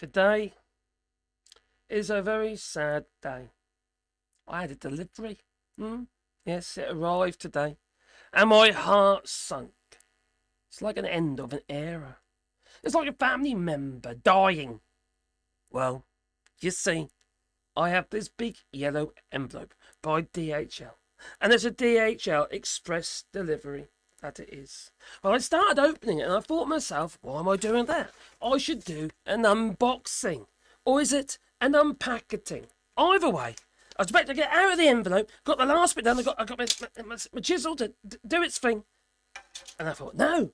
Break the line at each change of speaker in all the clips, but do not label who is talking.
Today is a very sad day. I had a delivery. Yes, it arrived today. And my heart sunk. It's like an end of an era. It's like a family member dying. Well, you see, I have this big yellow envelope by DHL. And it's a DHL express delivery. That it is. Well, I started opening it and I thought to myself, why am I doing that? I should do an unboxing. Or is it an unpacketing? Either way, I was about to get out of the envelope, got the last bit done, I got my chisel to do its thing. And I thought, no,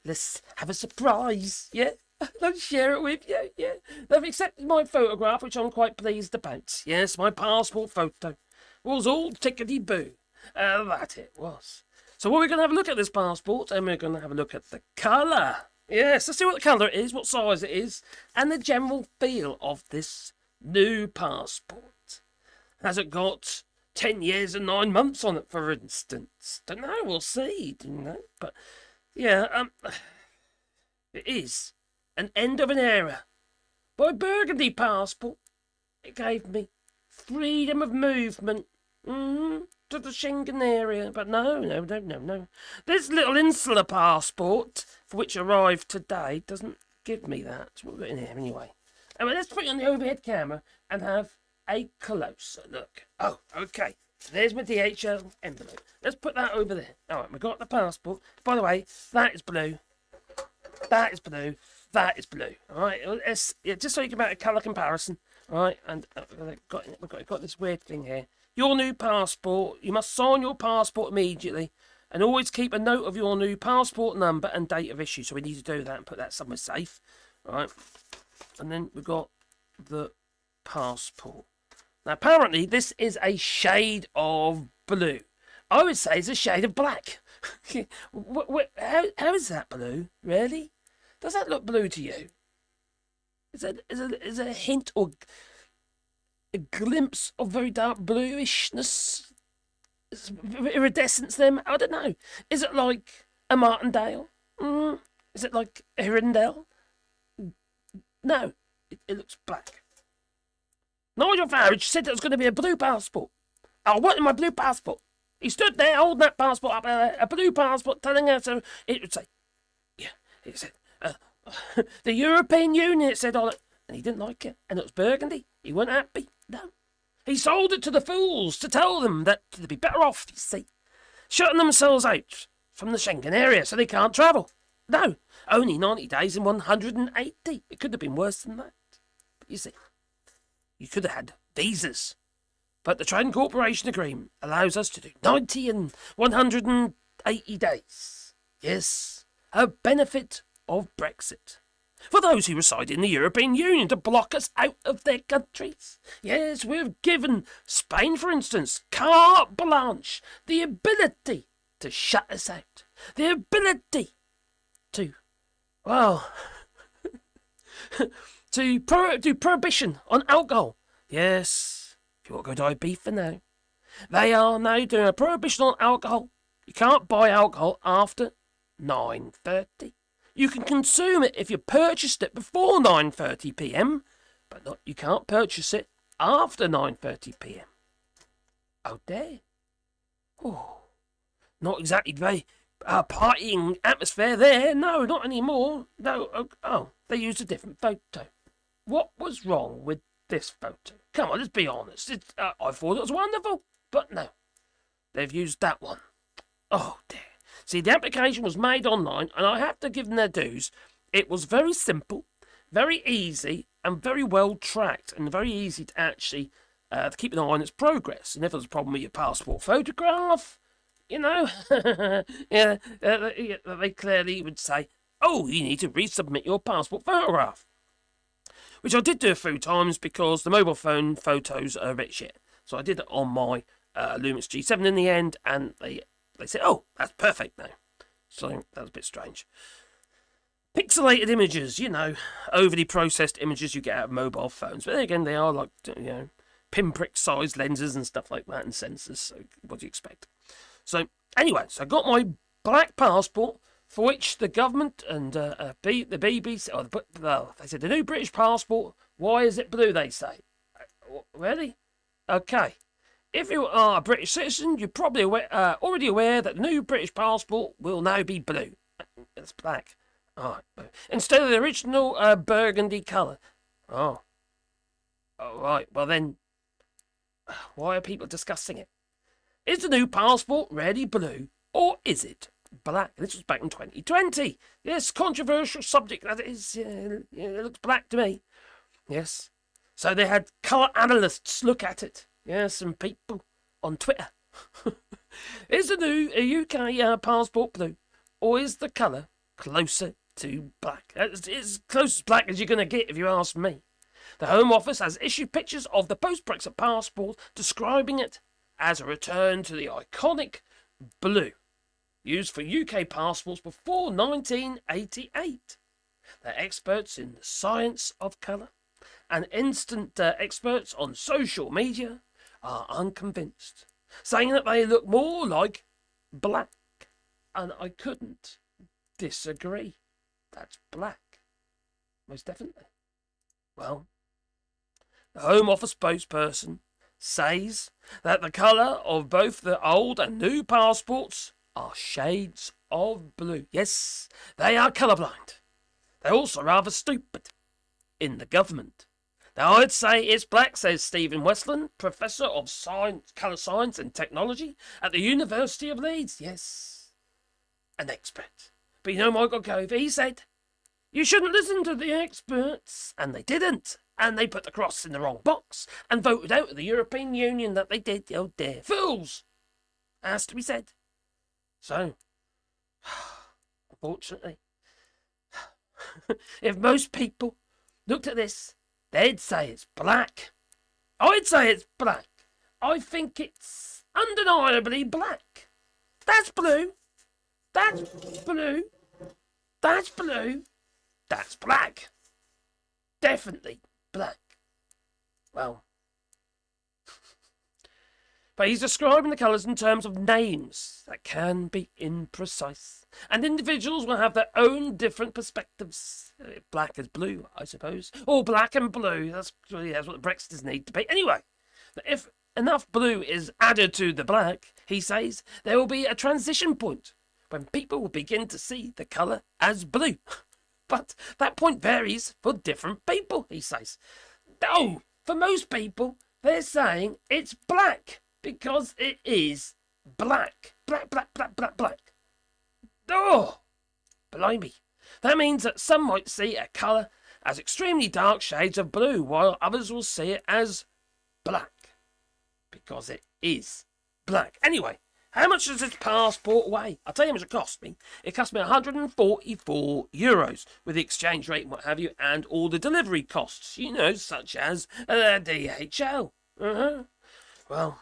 let's have a surprise, yeah? Let's share it with you, yeah? They've accepted my photograph, which I'm quite pleased about. Yes, my passport photo was all tickety-boo. That it was. So we're going to have a look at this passport, and we're going to have a look at the colour. Yes, let's see what colour it is, what size it is, and the general feel of this new passport. Has it got 10 years and 9 months on it, for instance? Don't know, we'll see, But, yeah, it is an end of an era. My Burgundy passport, it gave me freedom of movement. To the Schengen area, but no. This little insular passport, for which arrived today, doesn't give me that. That's what we've got in here anyway. Anyway, let's put it on the overhead camera and have a closer look. Oh, okay. There's my DHL envelope. Let's put that over there. All right, we've got the passport. By the way, that is blue. That is blue. That is blue. All right, just so you can make a colour comparison. All right, and we've got this weird thing here. Your new passport, you must sign your passport immediately and always keep a note of your new passport number and date of issue. So we need to do that and put that somewhere safe. Right. And then we've got the passport. Now, apparently, this is a shade of blue. I would say it's a shade of black. How is that blue? Really? Does that look blue to you? Is there a hint or a glimpse of very dark bluishness, iridescence there? I don't know. Is it like a Martindale? Is it like a Hirondelle? No, it looks black. Nigel Farage said it was going to be a blue passport. I wanted my blue passport. He stood there holding that passport up, a blue passport, telling us it would say, yeah, it said, the European Union, it said on it. And he didn't like it. And it was burgundy. He wasn't happy. No. He sold it to the fools to tell them that they'd be better off, you see, shutting themselves out from the Schengen area so they can't travel. No. Only 90 days and 180. It could have been worse than that. But you see, you could have had visas. But the Trade Corporation Agreement allows us to do 90 and 180 days. Yes. A benefit of Brexit. For those who reside in the European Union to block us out of their countries. Yes, we've given Spain, for instance, carte blanche, the ability to shut us out. The ability to, well, to do prohibition on alcohol. Yes, if you want to go to Ibiza now. They are now doing a prohibition on alcohol. You can't buy alcohol after 9:30. You can consume it if you purchased it before 9:30 p.m, but you can't purchase it after 9:30 p.m. Oh, dear. Oh, not exactly very partying atmosphere there. No, not anymore. No, they used a different photo. What was wrong with this photo? Come on, let's be honest. I thought it was wonderful, but no. They've used that one. Oh, dear. See, the application was made online, and I have to give them their dues. It was very simple, very easy, and very well tracked, and very easy to actually to keep an eye on its progress. And if there's a problem with your passport photograph, they clearly would say, oh, you need to resubmit your passport photograph. Which I did do a few times because the mobile phone photos are a bit shit. So I did it on my Lumix G7 in the end, and they said, oh, that's perfect now. So that was a bit strange. Pixelated images, overly processed images you get out of mobile phones. But then again, they are like, pinprick sized lenses and stuff like that and sensors. So what do you expect? So anyway, so I got my black passport for which the government and the BBC, they said the new British passport, why is it blue, they say. Really? Okay. If you are a British citizen, you're probably already aware that the new British passport will now be blue. It's black. All right. Instead of the original burgundy colour. Oh. All right. Well then, why are people discussing it? Is the new passport really blue, or is it black? This was back in 2020. Yes, controversial subject that is. It looks black to me. Yes. So they had colour analysts look at it. Yes, and people on Twitter. Is the new UK passport blue, or is the colour closer to black? It's as close to black as you're going to get, if you ask me. The Home Office has issued pictures of the post-Brexit passport, describing it as a return to the iconic blue used for UK passports before 1988. They're experts in the science of colour, and instant experts on social media are unconvinced, saying that they look more like black. And I couldn't disagree. That's black. Most definitely. Well, the Home Office spokesperson says that the colour of both the old and new passports are shades of blue. Yes, they are colourblind. They're also rather stupid in the government. Now, I'd say it's black, says Stephen Westland, Professor of Science, Colour Science and Technology at the University of Leeds. Yes, an expert. But you know Michael Gove, he said, you shouldn't listen to the experts. And they didn't. And they put the cross in the wrong box and voted out of the European Union that they did. Oh dear. Fools! Has to be said. So, unfortunately, if most people looked at this, they'd say it's black. I'd say it's black. I think it's undeniably black. That's blue. That's blue. That's blue. That's black. Definitely black. Well, but he's describing the colours in terms of names that can be imprecise, and individuals will have their own different perspectives. Black is blue, I suppose, or black and blue. That's what the Brexiters need to be. Anyway, if enough blue is added to the black, he says, there will be a transition point when people will begin to see the colour as blue. But that point varies for different people, he says. No, for most people, they're saying it's black because it is black. Black, black, black, black, black. Oh, blimey. That means that some might see a colour as extremely dark shades of blue, while others will see it as black because it is black. Anyway, how much does this passport weigh? I'll tell you how much it cost me. It cost me €144 with the exchange rate and what have you, and all the delivery costs, such as DHL. Well,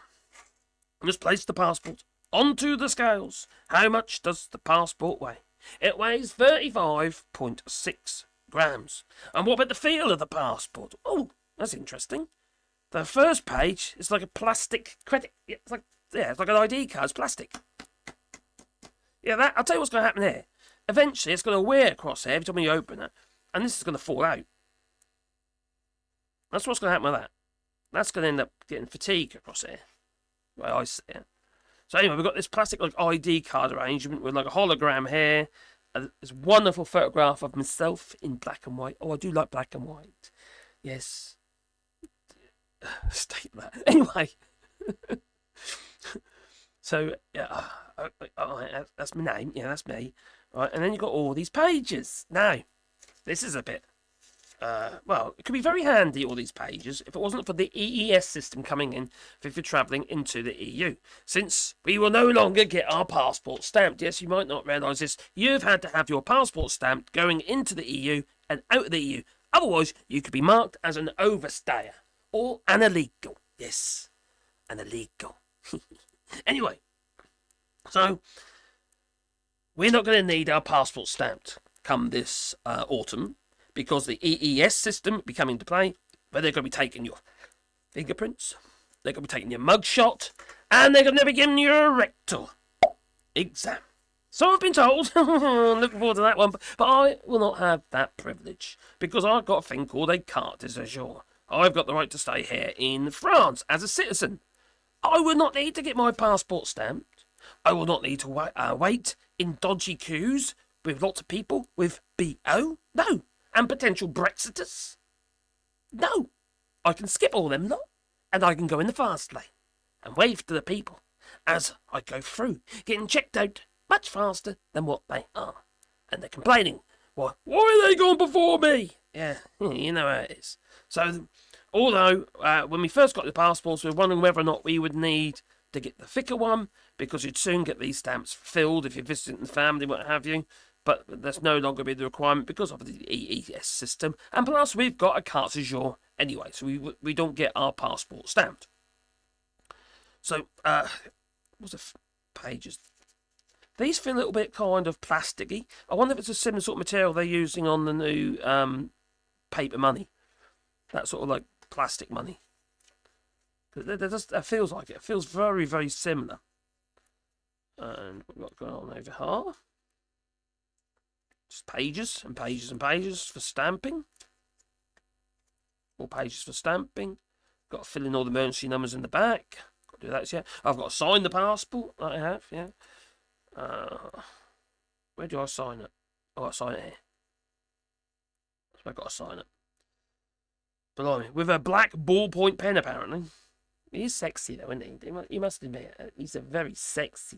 I just placed the passport onto the scales. How much does the passport weigh? It weighs 35.6 grams. And what about the feel of the passport? Oh, that's interesting. The first page is like a plastic credit. It's like an ID card. It's plastic. Yeah, I'll tell you what's going to happen here. Eventually, it's going to wear across here every time you open it, and this is going to fall out. That's what's going to happen with that. That's going to end up getting fatigue across here. The way I see it. So anyway, we've got this plastic ID card arrangement with like a hologram here. This wonderful photograph of myself in black and white. Oh, I do like black and white. Yes. State that. Anyway. So, yeah, that's my name. Yeah, that's me. Right, and then you've got all these pages. Now, this is a bit, it could be very handy, all these pages, if it wasn't for the EES system coming in if you're travelling into the EU. Since we will no longer get our passport stamped. Yes, you might not realise this. You've had to have your passport stamped going into the EU and out of the EU. Otherwise, you could be marked as an overstayer or an illegal. Yes, an illegal. Anyway, so we're not going to need our passport stamped come this autumn because the EES system will be coming into play, where they're going to be taking your fingerprints, they're going to be taking your mugshot, and they're going to be giving you a rectal exam. So I've been told. Looking forward to that one. But I will not have that privilege because I've got a thing called a carte de séjour. I've got the right to stay here in France as a citizen. I will not need to get my passport stamped. I will not need to wait in dodgy queues with lots of people with BO. No. And potential Brexiters. No. I can skip all them lot and I can go in the fast lane and wave to the people as I go through, getting checked out much faster than what they are. And they're complaining, why are they going before me? Yeah, you know how it is. So, although when we first got the passports, we were wondering whether or not we would need to get the thicker one, because you'd soon get these stamps filled if you're visiting the family, what have you. But that's no longer be the requirement because of the EES system. And plus, we've got a carte séjour anyway, so we don't get our passport stamped. So, what's the pages? These feel a little bit kind of plasticky. I wonder if it's a similar sort of material they're using on the new paper money. That sort of like plastic money. That feels like it. It feels very, very similar. And what we've got going on over here. Just pages and pages and pages for stamping. More pages for stamping. Got to fill in all the emergency numbers in the back. Got to do that yet. I've got to sign the passport. I have, yeah. Where do I sign it? Oh, I sign it here. So I've got to sign it. Blimey, with a black ballpoint pen, apparently. He's sexy, though, isn't he? You must admit, he's a very sexy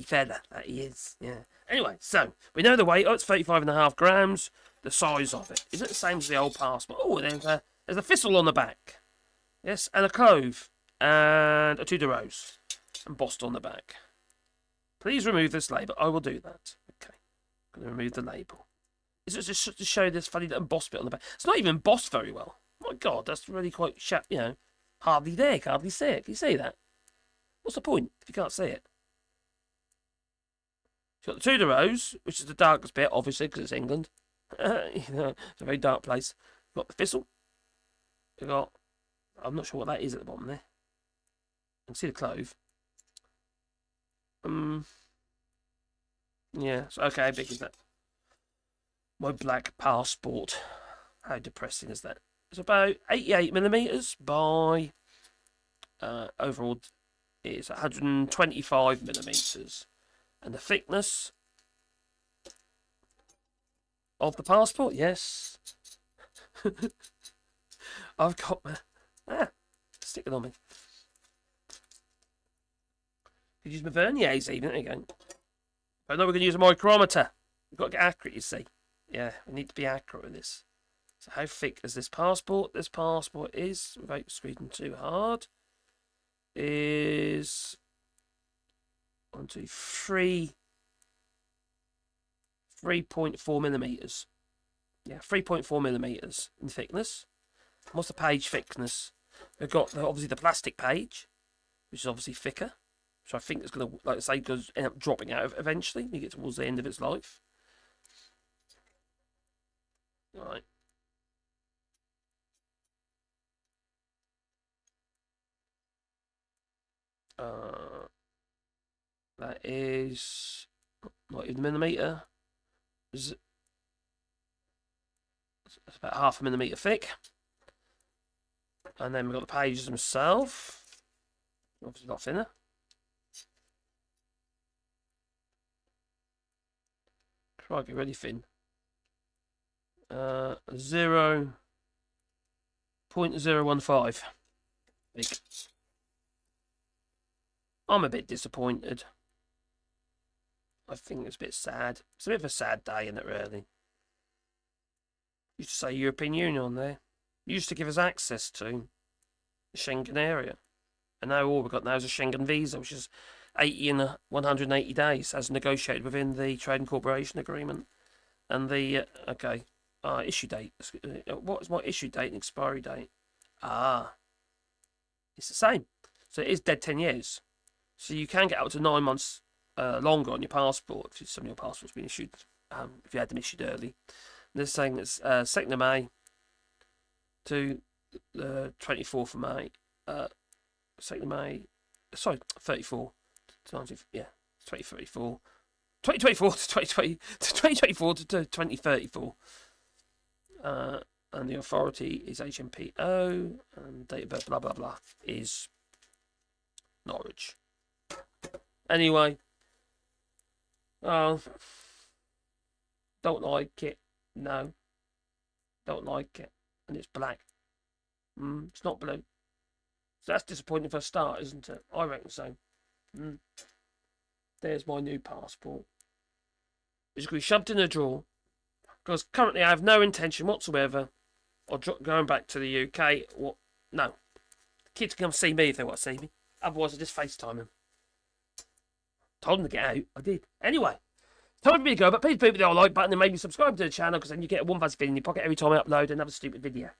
fella, that he is. Yeah. Anyway, so, we know the weight. Oh, it's 35.5 grams. The size of it. Is it the same as the old passport? Oh, there's a thistle on the back. Yes, and a clove. And a two de rose. Embossed on the back. Please remove this label. I will do that. Okay. I'm going to remove the label. Is it just to show this funny little embossed bit on the back? It's not even embossed very well. My God, that's really quite hardly there. Can hardly see it. Can you see that? What's the point if you can't see it? You've got the two de rose, which is the darkest bit, obviously, because it's England. It's a very dark place. You've got the thistle. You've got... I'm not sure what that is at the bottom there. You can see the clove. Yeah, so okay, how big is that? My black passport. How depressing is that? It's about 88mm by overall is 125mm. And the thickness of the passport, yes. I've got my stick it on me. Could use my verniers even. There you go. But no, we're going to use a micrometer. We've got to get accurate, you see. Yeah, we need to be accurate with this. So how thick is this passport? This passport is, without squeezing too hard, is 3.4mm. Yeah, 3.4mm in thickness. What's the page thickness? We've got obviously the plastic page, which is obviously thicker. which I think is going to, like I say, end up dropping out eventually when you get towards the end of its life. Right. That is not even a millimetre. It's about half a millimetre thick. And then we've got the pages themselves. Obviously not thinner. Crikey, really thin. 0.015. Big. I'm a bit disappointed. I think it's a bit sad. It's a bit of a sad day, isn't it, really? Used to say European Union on there. Used to give us access to the Schengen area. And now all we've got now is a Schengen visa, which is 80 and 180 days, as negotiated within the Trade and Cooperation Agreement. And the, issue date. What is my issue date and expiry date? It's the same. So it is dead 10 years. So you can get up to 9 months longer on your passport if some of your passport's been issued, if you had them issued early. And they're saying it's 2nd of May to the 24th of May. 2nd of May, sorry, 34. 2034 2024 to 2020 to 2024 to 2034. And the authority is HMPO, and date of birth, blah blah blah, is Norwich. Anyway, don't like it. No, don't like it, and it's black. It's not blue. So that's disappointing for a start, isn't it? I reckon so. There's my new passport. It's going to be shoved in a drawer, because currently I have no intention whatsoever of going back to the UK. No. The kids can come see me if they want to see me. Otherwise, I just FaceTime them. Told them to get out. I did. Anyway, time for me to go, but please beat the like button and maybe subscribe to the channel, because then you get a one fuzzy feeling in your pocket every time I upload another stupid video.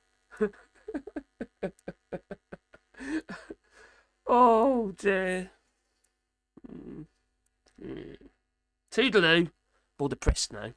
Oh dear. Toodaloo. More depressed now.